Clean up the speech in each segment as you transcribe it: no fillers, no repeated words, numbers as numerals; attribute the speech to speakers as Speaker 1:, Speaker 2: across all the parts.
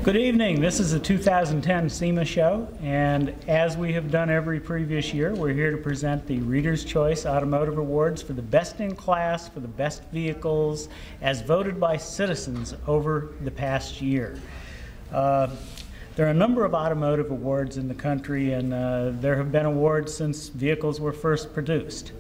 Speaker 1: Good evening. This is the 2010 SEMA show, and as we have done every previous year, we're here to present the Reader's Choice Automotive Awards for the best in class, for the best vehicles, as voted by citizens over the past year. There are a number of automotive awards in the country, and there have been awards since vehicles were first produced.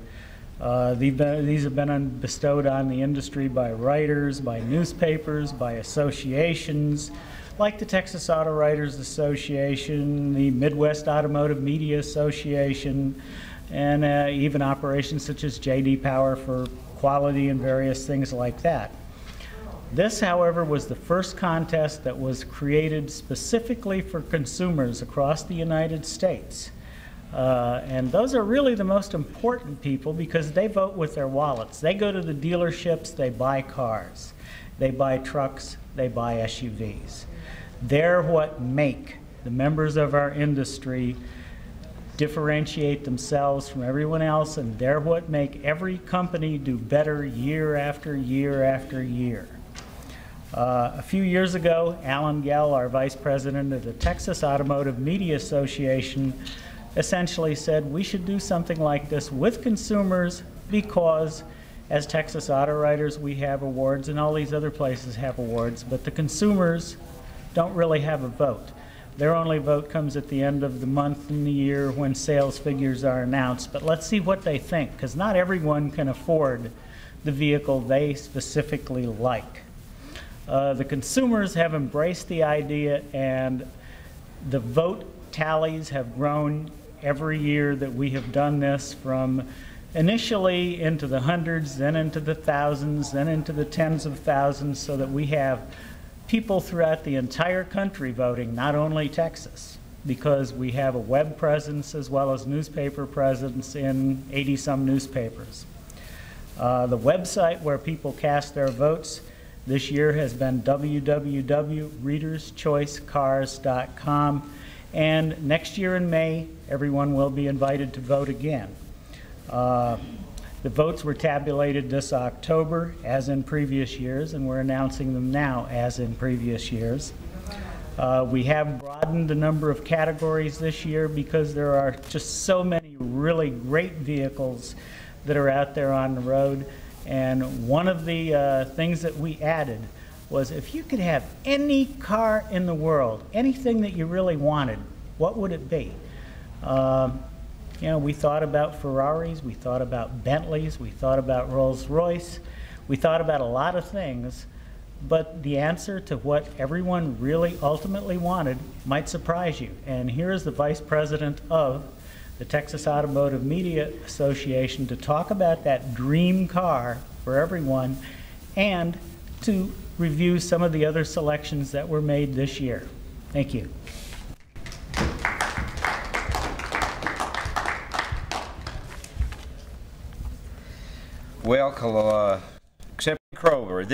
Speaker 1: These have been bestowed on the industry by writers, by newspapers, by associations, like the Texas Auto Writers Association, the Midwest Automotive Media Association, and even operations such as J.D. Power for quality and various things like that. This, however, was the first contest that was created specifically for consumers across the United States. And those are really the most important people because they vote with their wallets. They go to the dealerships, they buy cars, they buy trucks, they buy SUVs. They're what make the members of our industry differentiate themselves from everyone else, and they're what make every company do better year after year after year. A few years ago, Alan Gell, our vice president of the Texas Automotive Media Association, essentially said we should do something like this with consumers because as Texas Auto Writers we have awards and all these other places have awards, but the consumers don't really have a vote. Their only vote comes at the end of the month and the year when sales figures are announced. But let's see what they think, because not everyone can afford the vehicle they specifically like. The consumers have embraced the idea, and the vote tallies have grown every year that we have done this, from initially into the hundreds, then into the thousands, then into the tens of thousands, so that we have people throughout the entire country voting, not only Texas, because we have a web presence as well as newspaper presence in 80-some newspapers. The website where people cast their votes this year has been www.readerschoicecars.com, and next year in May, everyone will be invited to vote again. The votes were tabulated this October, as in previous years, and we're announcing them now, as in previous years. We have broadened the number of categories this year because there are just so many really great vehicles that are out there on the road. And one of the things that we added was, if you could have any car in the world, anything that you really wanted, what would it be? You know, we thought about Ferraris, we thought about Bentleys, we thought about Rolls-Royce, we thought about a lot of things, but the answer to what everyone really ultimately wanted might surprise you. And here is the vice president of the Texas Automotive Media Association to talk about that dream car for everyone and to review some of the other selections that were made this year. Thank you.
Speaker 2: Well, Except Krover.